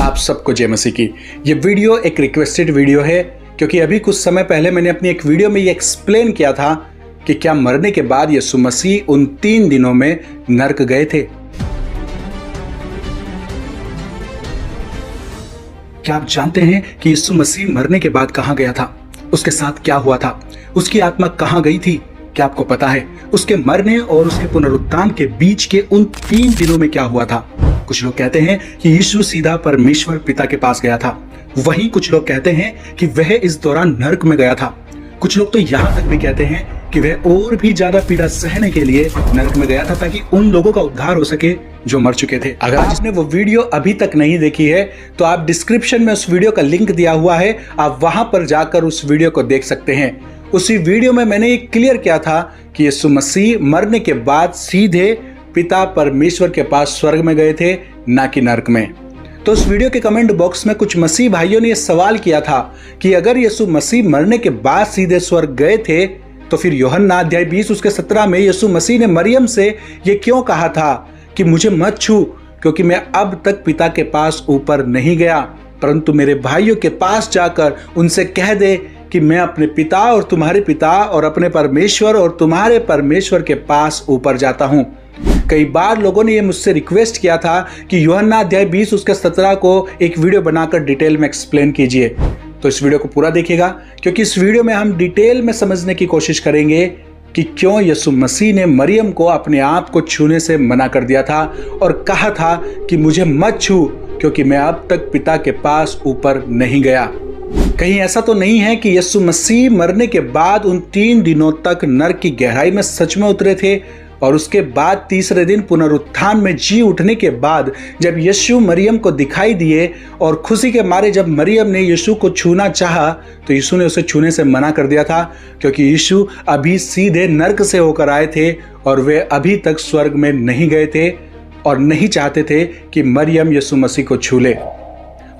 आप सबको जय मसीह की। ये वीडियो एक रिक्वेस्टेड वीडियो है क्योंकि अभी कुछ समय पहले मैंने अपनी एक वीडियो में ये एक्सप्लेन किया था कि क्या मरने के बाद यीशु मसीह उन 3 दिनों में नरक गए थे। क्या आप जानते हैं कि यीशु मसीह मरने के बाद कहां गया था? उसके साथ क्या हुआ था? उसकी आत्मा कहां गई थी? क्या आपको पता है उसके मरने और उसके पुनरुत्थान के बीच के उन 3 दिनों में क्या हुआ था? कुछ लोग कहते हैं कि यीशु सीधा परमेश्वर पिता के पास गया था। वहीं कुछ लोग कहते हैं कि वह इस दौरान नरक में गया था। कुछ लोग तो यहाँ तक भी कहते हैं कि वह और भी ज्यादा पीड़ा सहने के लिए नरक में गया था ताकि उन लोगों का उद्धार हो सके जो मर चुके थे। अगर आपने वो वीडियो अभी तक नहीं देखी है तो आप डिस्क्रिप्शन में उस वीडियो का लिंक दिया हुआ है, आप वहां पर जाकर उस वीडियो को देख सकते हैं। उसी वीडियो में मैंने ये क्लियर किया था कि यीशु मसीह मरने के बाद सीधे पिता परमेश्वर के पास स्वर्ग में गए थे, ना कि नरक में। तो उस वीडियो के कमेंट बॉक्स में कुछ मसीह भाइयों ने यह सवाल किया था कि अगर यीशु मसीह मरने के बाद सीधे स्वर्ग गए थे तो फिर यूहन्ना अध्याय 20 उसके 17 में यीशु मसीह ने मरियम से ये क्यों कहा था कि मुझे मत छू, क्योंकि मैं अब तक पिता के पास ऊपर नहीं गया, परंतु मेरे भाइयों के पास जाकर उनसे कह दे कि मैं अपने पिता और तुम्हारे पिता और अपने परमेश्वर और तुम्हारे परमेश्वर के पास ऊपर जाता हूं। कई बार लोगों ने ये मुझसे रिक्वेस्ट किया था कि यूहन्ना अध्याय 20 उसके 17 को एक वीडियो बनाकर डिटेल में एक्सप्लेन कीजिए। तो इस वीडियो को पूरा देखिएगा क्योंकि इस वीडियो में हम डिटेल में समझने की कोशिश करेंगे कि क्यों यीशु मसीह ने मरियम को अपने आप को छूने से मना कर दिया था और कहा था कि मुझे मत छू, क्योंकि मैं अब तक पिता के पास ऊपर नहीं गया। कहीं ऐसा तो नहीं है कि यीशु मसीह मरने के बाद उन 3 दिनों तक नरक की गहराई में सच में उतरे थे और उसके बाद तीसरे दिन पुनरुत्थान में जी उठने के बाद जब यीशु मरियम को दिखाई दिए और खुशी के मारे जब मरियम ने यीशु को छूना चाहा तो यीशु ने उसे छूने से मना कर दिया था, क्योंकि यीशु अभी सीधे नरक से होकर आए थे और वे अभी तक स्वर्ग में नहीं गए थे और नहीं चाहते थे कि मरियम यीशु मसीह को छू ले।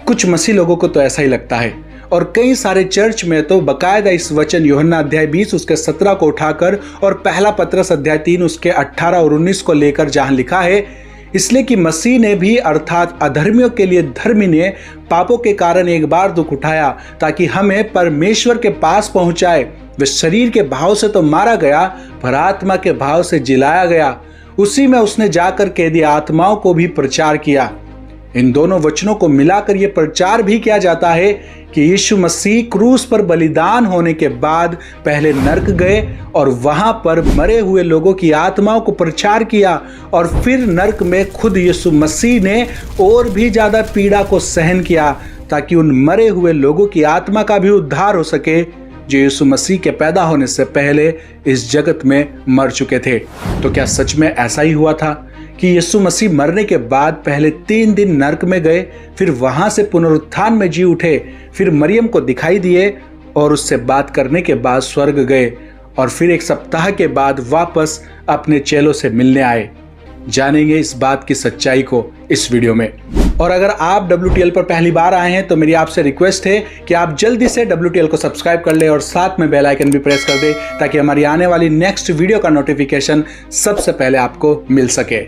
कुछ मसीह लोगों को तो ऐसा ही लगता है और कई सारे चर्च में तो बकायदा इस वचन यूहन्ना अध्याय 20 उसके 17 को उठाकर और पहला पत्रस अध्याय 3 उसके 18 और 19 को लेकर जहां लिखा है, इसलिए कि मसीह ने भी अर्थात अधर्मियों के लिए धर्मी ने पापों के कारण एक बार दुख उठाया ताकि हमें परमेश्वर के पास पहुंचाए। वे शरीर के भाव से तो मारा गया पर आत्मा के भाव से जिलाया गया। उसी में उसने जाकर कैदी आत्माओं को भी प्रचार किया। इन दोनों वचनों को मिलाकर यह प्रचार भी किया जाता है कि यीशु मसीह क्रूस पर बलिदान होने के बाद पहले नरक गए और वहां पर मरे हुए लोगों की आत्माओं को प्रचार किया और फिर नरक में खुद यीशु मसीह ने और भी ज्यादा पीड़ा को सहन किया ताकि उन मरे हुए लोगों की आत्मा का भी उद्धार हो सके जो यीशु मसीह के पैदा होने से पहले इस जगत में मर चुके थे। तो क्या सच में ऐसा ही हुआ था कि यीशु मसीह मरने के बाद पहले 3 दिन नरक में गए, फिर वहां से पुनरुत्थान में जी उठे, फिर मरियम को दिखाई दिए और उससे बात करने के बाद स्वर्ग गए और फिर 1 सप्ताह के बाद वापस अपने चेलों से मिलने आए? जानेंगे इस बात की सच्चाई को इस वीडियो में। और अगर आप WTL पर पहली बार आए हैं तो मेरी आपसे रिक्वेस्ट है कि आप जल्दी से WTL को सब्सक्राइब कर ले और साथ में बेल आइकन भी प्रेस कर दे ताकि हमारी आने वाली नेक्स्ट वीडियो का नोटिफिकेशन सबसे पहले आपको मिल सके।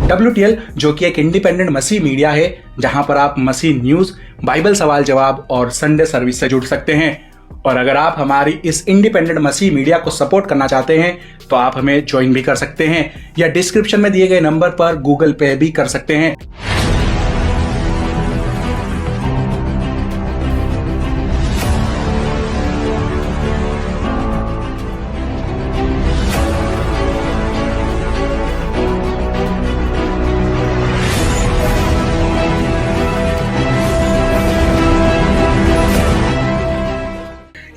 WTL जो कि एक इंडिपेंडेंट मसीह मीडिया है जहां पर आप मसीह न्यूज, बाइबल सवाल जवाब और संडे सर्विस से जुड़ सकते हैं। और अगर आप हमारी इस इंडिपेंडेंट मसीह मीडिया को सपोर्ट करना चाहते हैं तो आप हमें ज्वाइन भी कर सकते हैं या डिस्क्रिप्शन में दिए गए नंबर पर गूगल पे भी कर सकते हैं।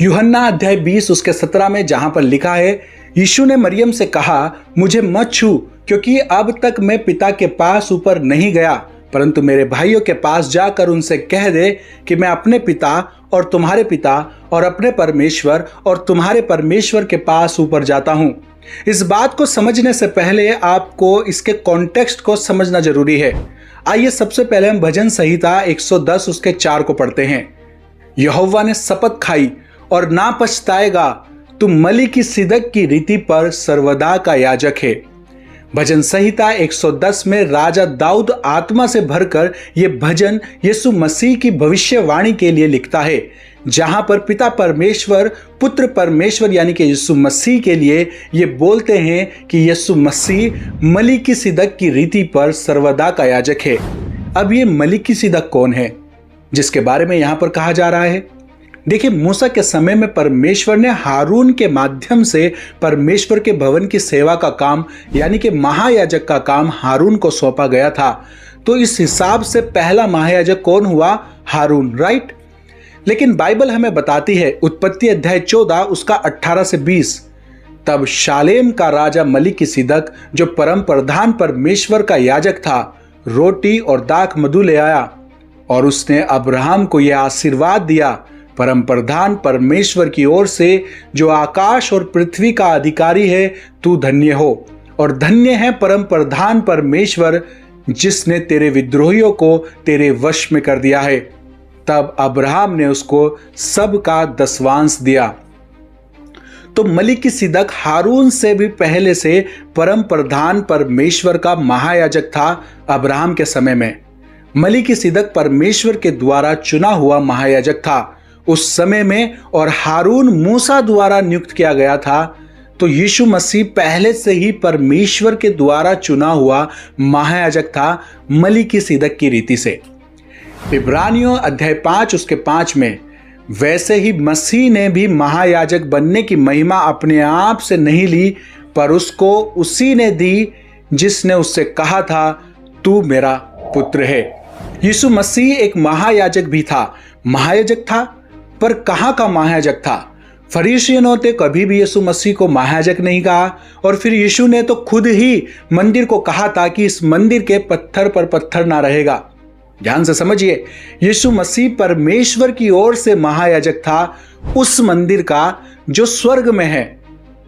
यूहन्ना अध्याय 20 उसके 17 में जहां पर लिखा है, यीशु ने मरियम से कहा मुझे मत छू, क्योंकि अब तक मैं पिता के पास ऊपर नहीं गया, परंतु मेरे भाइयों के पास जाकर उनसे कह दे कि मैं अपने पिता और तुम्हारे पिता और अपने परमेश्वर और तुम्हारे परमेश्वर के पास ऊपर जाता हूं। इस बात को समझने से पहले आपको इसके कॉन्टेक्स्ट को समझना जरूरी है। आइए सबसे पहले हम भजन संहिता 110 उसके 4 को पढ़ते हैं। यहोवा ने शपथ खाई और ना पछताएगा, तू मली की सिदक की रीति पर सर्वदा का याजक है। भजन संहिता 110 में राजा दाऊद आत्मा से भरकर ये भजन यीशु मसीह की भविष्यवाणी के लिए लिखता है, जहां पर पिता परमेश्वर पुत्र परमेश्वर यानी कि यीशु मसीह के लिए ये बोलते हैं कि यीशु मसीह मलिकिसिदक की रीति पर सर्वदा का याजक है। अब ये मलिकिसिदक कौन है जिसके बारे में यहां पर कहा जा रहा है? देखिए, मूसा के समय में परमेश्वर ने हारून के माध्यम से परमेश्वर के भवन की सेवा का काम यानी कि महायाजक का काम हारून को सौंपा गया था। तो इस हिसाब से पहला महायाजक कौन हुआ? हारून, राइट। लेकिन बाइबल हमें बताती है, उत्पत्ति अध्याय 14 उसका 18 से 20, तब शालेम का राजा मलिकिसिदक जो परम प्रधान परमेश्वर का याजक था, रोटी और दाख मधु ले आया और उसने अब्राहम को यह आशीर्वाद दिया, परम प्रधान परमेश्वर की ओर से जो आकाश और पृथ्वी का अधिकारी है, तू धन्य हो और धन्य है परम प्रधान परमेश्वर जिसने तेरे विद्रोहियों को तेरे वश में कर दिया है। तब अब्राहम ने उसको सब का दसवांश दिया। तो मलिकिसिदक हारून से भी पहले से परम प्रधान परमेश्वर का महायाजक था। अब्राहम के समय में मलिकिसिदक परमेश्वर के द्वारा चुना हुआ महायाजक था उस समय में, और हारून मूसा द्वारा नियुक्त किया गया था। तो यीशु मसीह पहले से ही परमेश्वर के द्वारा चुना हुआ महायाजक था मलिकिसिदक की रीति से। इब्रानियों अध्याय 5 उसके 5 में, वैसे ही मसीह ने भी महायाजक बनने की महिमा अपने आप से नहीं ली, पर उसको उसी ने दी जिसने उससे कहा था, तू मेरा पुत्र है। यीशु मसीह एक महायाजक भी था। महायाजक था, पर कहाँ का महायाजक था? फरीसियों ने कभी भी यीशु मसीह को महायाजक नहीं कहा, और फिर यीशु ने तो खुद ही मंदिर को कहा था कि इस मंदिर के पत्थर पर पत्थर ना रहेगा। ध्यान से समझिए, यीशु मसीह परमेश्वर की ओर से महायाजक था उस मंदिर का जो स्वर्ग में है।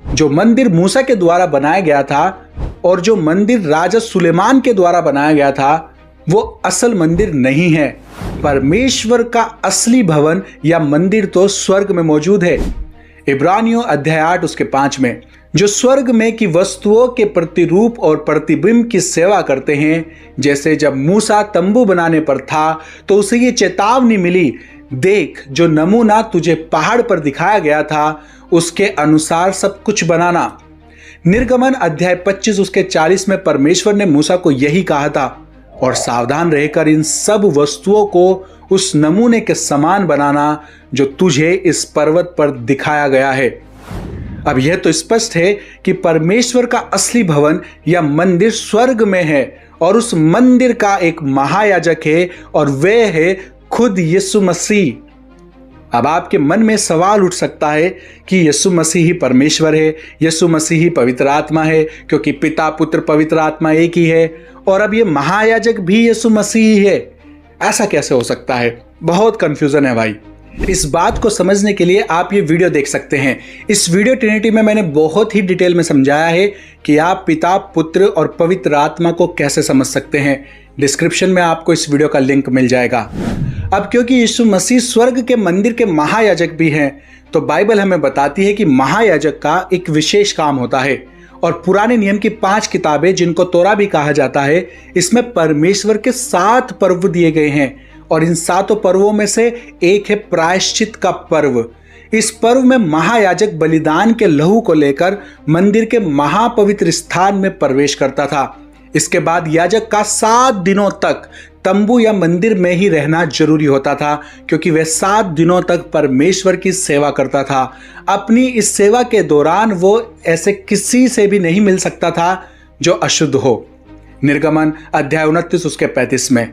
जो मंदिर मूसा के द्वारा बनाया गया था और जो मंदिर राजा सुलेमान के द्वारा बनाया गया था, वो असल मंदिर नहीं है। परमेश्वर का असली भवन या मंदिर तो स्वर्ग में मौजूद है। इब्रानियों अध्याय 8 उसके 5 में, जो स्वर्ग में की वस्तुओं के प्रतिरूप और प्रतिबिंब की सेवा करते हैं, जैसे जब मूसा तंबू बनाने पर था तो उसे ये चेतावनी मिली, देख जो नमूना तुझे पहाड़ पर दिखाया गया था उसके अनुसार सब कुछ बनाना। निर्गमन अध्याय 25 उसके 40 में परमेश्वर ने मूसा को यही कहा था, और सावधान रहकर इन सब वस्तुओं को उस नमूने के समान बनाना जो तुझे इस पर्वत पर दिखाया गया है। अब यह तो स्पष्ट है कि परमेश्वर का असली भवन या मंदिर स्वर्ग में है, और उस मंदिर का एक महायाजक है, और वह है खुद यीशु मसीह। अब आपके मन में सवाल उठ सकता है कि यीशु मसीह ही परमेश्वर है, यीशु मसीह ही पवित्र आत्मा है, क्योंकि पिता पुत्र पवित्र आत्मा एक ही है, और अब ये महायाजक भी यीशु मसीह ही है। ऐसा कैसे हो सकता है? बहुत कंफ्यूजन है भाई। इस बात को समझने के लिए आप ये वीडियो देख सकते हैं। इस वीडियो ट्रिनिटी में मैंने बहुत ही डिटेल में समझाया है कि आप पिता पुत्र और पवित्र आत्मा को कैसे समझ सकते हैं। डिस्क्रिप्शन में आपको इस वीडियो का लिंक मिल जाएगा। अब क्योंकि यीशु मसीह स्वर्ग के मंदिर के महायाजक भी हैं, तो बाइबल हमें बताती है कि महायाजक का एक विशेष काम होता है, और पुराने नियम की 5 किताबें जिनको तोरा भी कहा जाता है, इसमें परमेश्वर के 7 पर्व दिए गए हैं, और इन 7 पर्वों में से एक है प्रायश्चित का पर्व। इस पर्व में महायाजक बलिदान के लहू को लेकर मंदिर के महापवित्र स्थान में प्रवेश करता था। इसके बाद याजक का 7 दिनों तक तंबू या मंदिर में ही रहना जरूरी होता था, क्योंकि वह 7 दिनों तक परमेश्वर की सेवा करता था। अपनी इस सेवा के दौरान वो ऐसे किसी से भी नहीं मिल सकता था जो अशुद्ध हो। निर्गमन अध्याय 29 उसके 35 में,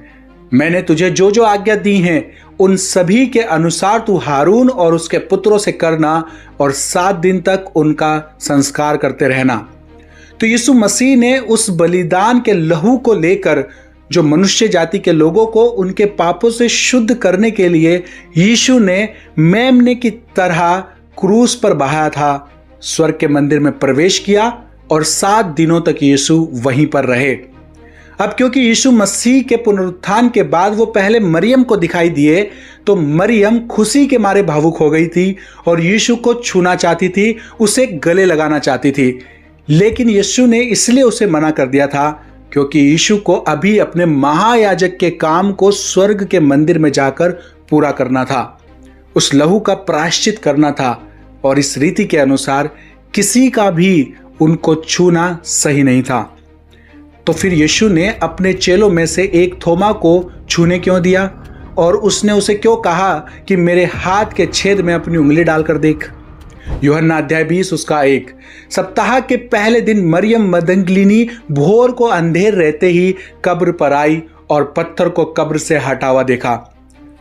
मैंने तुझे जो जो आज्ञा दी हैं उन सभी के अनुसार तू हारून और उसके पुत्रों से करना, और 7 दिन तक उनका संस्कार करते रहना। तो यीशु मसीह ने उस बलिदान के लहू को लेकर जो मनुष्य जाति के लोगों को उनके पापों से शुद्ध करने के लिए यीशु ने मेमने की तरह क्रूस पर बहाया था, स्वर्ग के मंदिर में प्रवेश किया, और 7 दिनों तक यीशु वहीं पर रहे। अब क्योंकि यीशु मसीह के पुनरुत्थान के बाद वो पहले मरियम को दिखाई दिए, तो मरियम खुशी के मारे भावुक हो गई थी और यीशु को छूना चाहती थी, उसे गले लगाना चाहती थी। लेकिन यीशु ने इसलिए उसे मना कर दिया था क्योंकि यीशु को अभी अपने महायाजक के काम को स्वर्ग के मंदिर में जाकर पूरा करना था, उस लहू का प्रायश्चित करना था, और इस रीति के अनुसार किसी का भी उनको छूना सही नहीं था। तो फिर यीशु ने अपने चेलों में से एक थोमा को छूने क्यों दिया, और उसने उसे क्यों कहा कि मेरे हाथ के छेद में अपनी उंगली डालकर देख। यूहन्ना अध्याय 20 उसका 1। सप्ताह के पहले दिन मरियम मगदलीनी भोर को अंधेर रहते ही कब्र पर आई और पत्थर को कब्र से हटा हुआ देखा।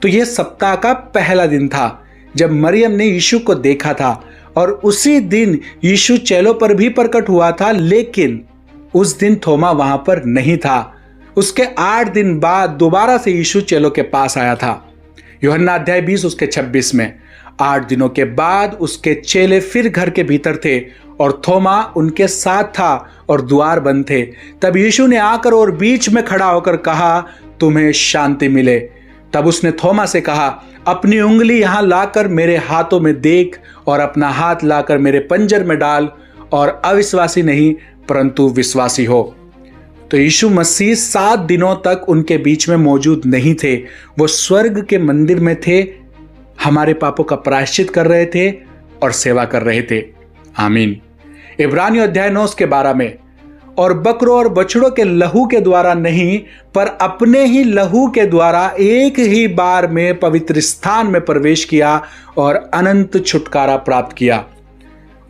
तो यह सप्ताह का पहला दिन था जब मरियम ने यीशु को देखा था, और उसी दिन यीशु चेलों पर भी प्रकट हुआ था, लेकिन उस दिन थोमा वहां पर नहीं था। उसके 8 दिन बाद दोबारा से यीशु चेलों के पास आया था। यूहन्ना अध्याय 20 उसके 26 में 8 दिनों के बाद उसके चेले फिर घर के भीतर थे और थोमा उनके साथ था और द्वार बंद थे। तब यीशु ने आकर और बीच में खड़ा होकर कहा, तुम्हें शांति मिले। तब उसने थोमा से कहा, अपनी उंगली यहां लाकर मेरे हाथों में देख, और अपना हाथ लाकर मेरे पंजर में डाल, और अविश्वासी नहीं परंतु विश्वासी हो। तो यीशु मसीह 7 दिनों तक उनके बीच में मौजूद नहीं थे। वो स्वर्ग के मंदिर में थे, हमारे पापों का प्रायश्चित कर रहे थे और सेवा कर रहे थे। आमीन। इब्रानियों अध्याय 9 के 12 में, और बकरों और बछड़ों के लहू के द्वारा नहीं, पर अपने ही लहू के द्वारा एक ही बार में पवित्र स्थान में प्रवेश किया और अनंत छुटकारा प्राप्त किया।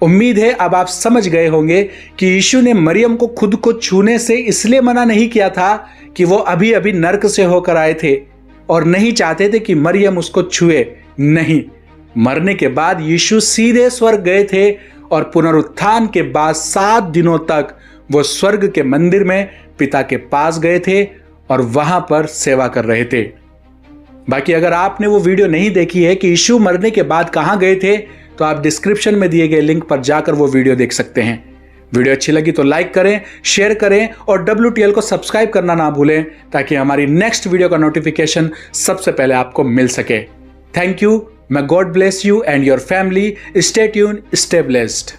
उम्मीद है अब आप समझ गए होंगे कि यीशु ने मरियम को खुद को छूने से इसलिए मना नहीं किया था कि वो अभी अभी नर्क से होकर आए थे और नहीं चाहते थे कि मरियम उसको छुए। नहीं, मरने के बाद यीशु सीधे स्वर्ग गए थे और पुनरुत्थान के बाद 7 दिनों तक वो स्वर्ग के मंदिर में पिता के पास गए थे और वहां पर सेवा कर रहे थे। बाकी अगर आपने वो वीडियो नहीं देखी है कि यीशु मरने के बाद कहां गए थे, तो आप डिस्क्रिप्शन में दिए गए लिंक पर जाकर वो वीडियो देख सकते हैं। वीडियो अच्छी लगी तो लाइक करें, शेयर करें और WTL को सब्सक्राइब करना ना भूलें, ताकि हमारी नेक्स्ट वीडियो का नोटिफिकेशन सबसे पहले आपको मिल सके। Thank you. May God bless you and your family. Stay tuned, stay blessed.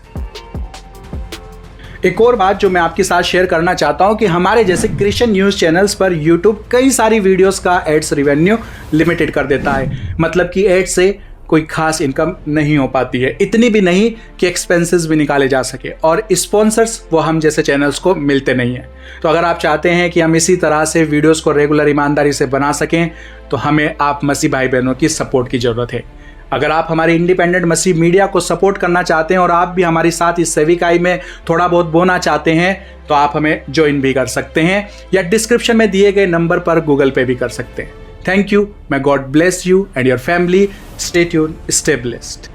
एक और बात जो मैं आपके साथ शेयर करना चाहता हूं कि हमारे जैसे क्रिश्चियन न्यूज़ चैनल्स पर YouTube कई सारी वीडियोस का एड्स रेवेन्यू लिमिटेड कर देता है। मतलब कि एड से कोई खास इनकम नहीं हो पाती है, इतनी भी नहीं कि एक्सपेंसेस भी निकाले जा सके, और स्पॉन्सर्स वो हम जैसे चैनल्स को मिलते नहीं हैं। तो अगर आप चाहते हैं कि हम इसी तरह से वीडियोस को रेगुलर ईमानदारी से बना सकें, तो हमें आप मसीह भाई बहनों की सपोर्ट की ज़रूरत है। अगर आप हमारे इंडिपेंडेंट मसीह मीडिया को सपोर्ट करना चाहते हैं और आप भी हमारे साथ इस सेविकाई में थोड़ा बहुत बोना चाहते हैं, तो आप हमें ज्वाइन भी कर सकते हैं या डिस्क्रिप्शन में दिए गए नंबर पर गूगल पे भी कर सकते हैं। Thank you. May God bless you and your family. Stay tuned, stay blessed.